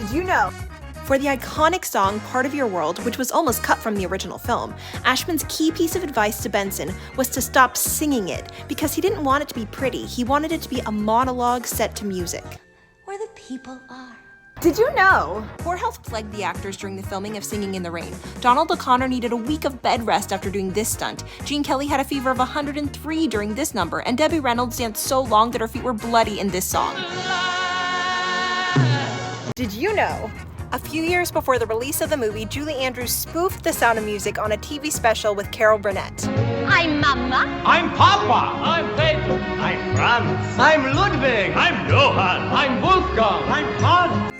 Did you know? For the iconic song Part of Your World, which was almost cut from the original film, Ashman's key piece of advice to Benson was to stop singing it because he didn't want it to be pretty. He wanted it to be a monologue set to music. Where the people are. Did you know? Poor health plagued the actors during the filming of Singing in the Rain. Donald O'Connor needed a week of bed rest after doing this stunt. Gene Kelly had a fever of 103 during this number, and Debbie Reynolds danced so long that her feet were bloody in this song. Did you know? A few years before the release of the movie, Julie Andrews spoofed The Sound of Music on a TV special with Carol Burnett. I'm Mama. I'm Papa. I'm Peter. I'm Franz. I'm Ludwig. I'm Johann. I'm Wolfgang. I'm Hans.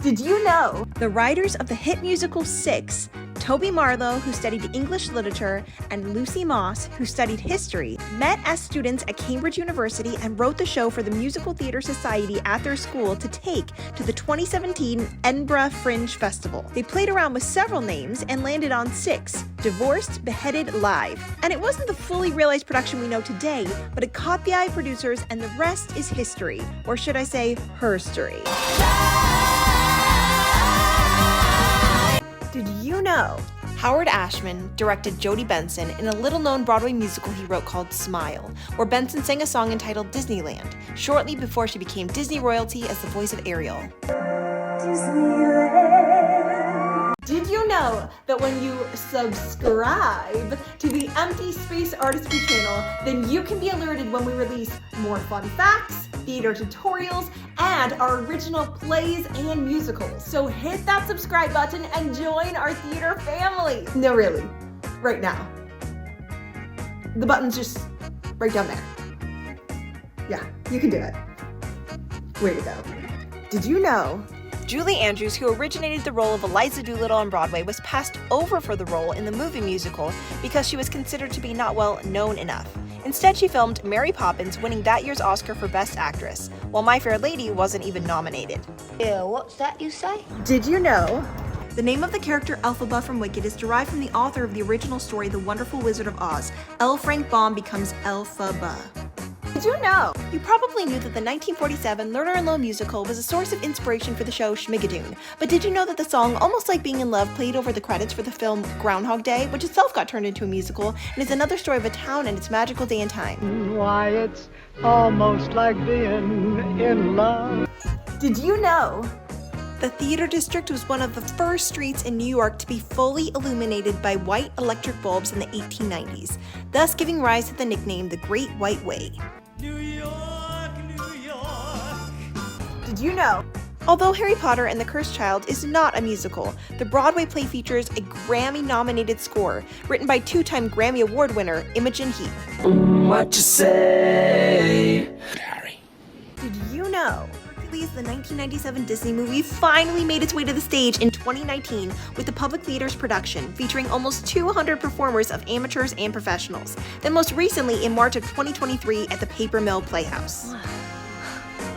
Did you know? The writers of the hit musical Six, Toby Marlowe, who studied English literature, and Lucy Moss, who studied history, met as students at Cambridge University and wrote the show for the Musical Theatre Society at their school to take to the 2017 Edinburgh Fringe Festival. They played around with several names and landed on Six, Divorced, Beheaded, Live. And it wasn't the fully realized production we know today, but it caught the eye of producers, and the rest is history. Or should I say, herstory. Did you know? Howard Ashman directed Jodie Benson in a little-known Broadway musical he wrote called Smile, where Benson sang a song entitled Disneyland, shortly before she became Disney royalty as the voice of Ariel. Disneyland. Did you know that when you subscribe to the Empty Space Artistry channel, then you can be alerted when we release more fun facts, theater tutorials, and our original plays and musicals. So hit that subscribe button and join our theater family. No, really, right now. The button's just right down there. Yeah, you can do it. Way to go. Did you know? Julie Andrews, who originated the role of Eliza Doolittle on Broadway, was passed over for the role in the movie musical because she was considered to be not well known enough. Instead, she filmed Mary Poppins, winning that year's Oscar for Best Actress, while My Fair Lady wasn't even nominated. Yeah, what's that you say? Did you know? The name of the character Elphaba from Wicked is derived from the author of the original story, The Wonderful Wizard of Oz. L. Frank Baum becomes Elphaba. Did you know? You probably knew that the 1947 Lerner & Loewe musical was a source of inspiration for the show Schmigadoon. But did you know that the song Almost Like Being in Love played over the credits for the film Groundhog Day, which itself got turned into a musical, and is another story of a town and its magical day and time? Why, it's almost like being in love. Did you know? The Theater District was one of the first streets in New York to be fully illuminated by white electric bulbs in the 1890s, thus giving rise to the nickname the Great White Way. New York, New York. Did you know? Although Harry Potter and the Cursed Child is not a musical, the Broadway play features a Grammy-nominated score written by two-time Grammy Award winner Imogen Heap. What you say, Harry? Did you know? Hercules, the 1997 Disney movie, finally made its way to the stage in 2019 with the Public Theater's production, featuring almost 200 performers of amateurs and professionals. Then most recently in March of 2023 at the Paper Mill Playhouse.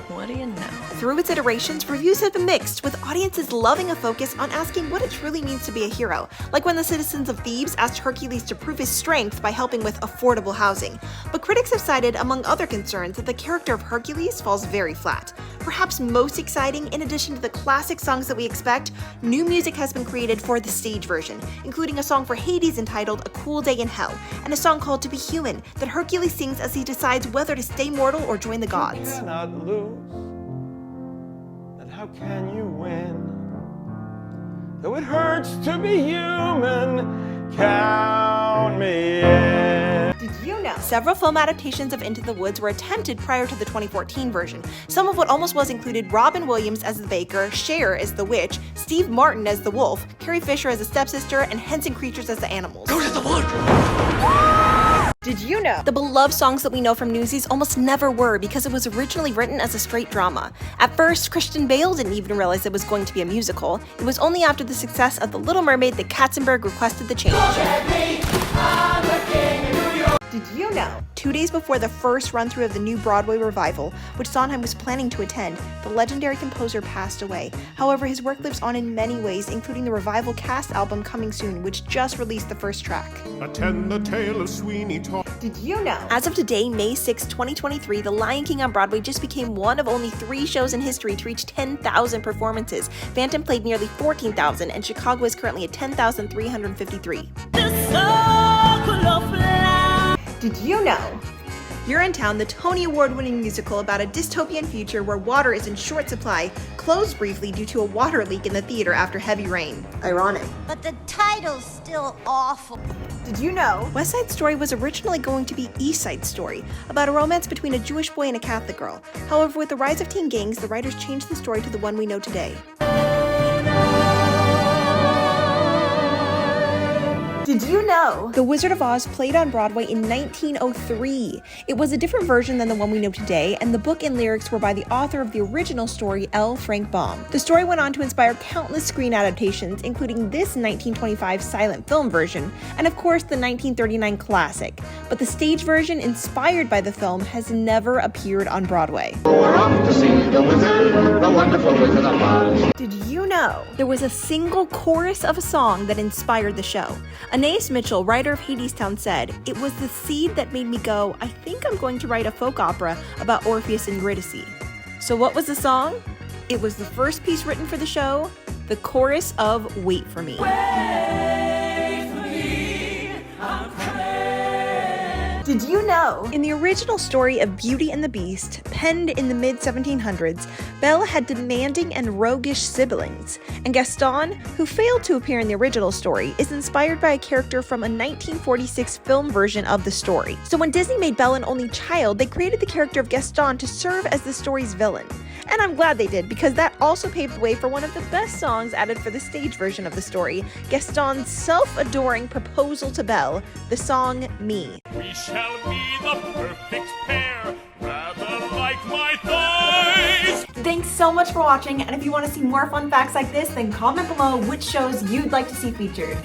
What do you know? Through its iterations, reviews have been mixed, with audiences loving a focus on asking what it truly means to be a hero, like when the citizens of Thebes asked Hercules to prove his strength by helping with affordable housing. But critics have cited, among other concerns, that the character of Hercules falls very flat. Perhaps most exciting, in addition to the classic songs that we expect, new music has been created for the stage version, including a song for Hades entitled A Cool Day in Hell, and a song called To Be Human that Hercules sings as he decides whether to stay mortal or join the gods. You cannot lose. And how can you win? Though it hurts to be human, count me in. Did you know? Several film adaptations of Into the Woods were attempted prior to the 2014 version. Some of what almost was included Robin Williams as the baker, Cher as the witch, Steve Martin as the wolf, Carrie Fisher as the stepsister, and Henson Creatures as the animals. Go to the wood! Did you know? The beloved songs that we know from Newsies almost never were because it was originally written as a straight drama. At first, Christian Bale didn't even realize it was going to be a musical. It was only after the success of The Little Mermaid that Katzenberg requested the change. Look at me, I'm the king of New York. Did you you know? 2 days before the first run-through of the new Broadway revival, which Sondheim was planning to attend, the legendary composer passed away. However, his work lives on in many ways, including the revival cast album coming soon, which just released the first track. Attend the tale of Sweeney Todd. Did you know? As of today, May 6, 2023, The Lion King on Broadway just became one of only 3 shows in history to reach 10,000 performances. Phantom played nearly 14,000, and Chicago is currently at 10,353. Did you know? Urinetown, the Tony Award-winning musical about a dystopian future where water is in short supply, closed briefly due to a water leak in the theater after heavy rain. Ironic. But the title's still awful. Did you know? West Side Story was originally going to be East Side Story, about a romance between a Jewish boy and a Catholic girl. However, with the rise of teen gangs, the writers changed the story to the one we know today. Did you know? The Wizard of Oz played on Broadway in 1903. It was a different version than the one we know today, and the book and lyrics were by the author of the original story, L. Frank Baum. The story went on to inspire countless screen adaptations, including this 1925 silent film version, and of course the 1939 classic. But the stage version inspired by the film has never appeared on Broadway. We're off to see the wizard, the wonderful Wizard of Oz. Did you know? There was a single chorus of a song that inspired the show. Anais Mitchell, writer of Hadestown, said, "It was the seed that made me go, I think I'm going to write a folk opera about Orpheus and Eurydice." So what was the song? It was the first piece written for the show, the chorus of Wait For Me. Did you know? In the original story of Beauty and the Beast, penned in the mid-1700s, Belle had demanding and roguish siblings, and Gaston, who failed to appear in the original story, is inspired by a character from a 1946 film version of the story. So when Disney made Belle an only child, they created the character of Gaston to serve as the story's villain. And I'm glad they did, because that also paved the way for one of the best songs added for the stage version of the story, Gaston's self-adoring proposal to Belle, the song Me. We shall be the perfect pair, rather like my thighs. Thanks so much for watching, and if you want to see more fun facts like this, then comment below which shows you'd like to see featured.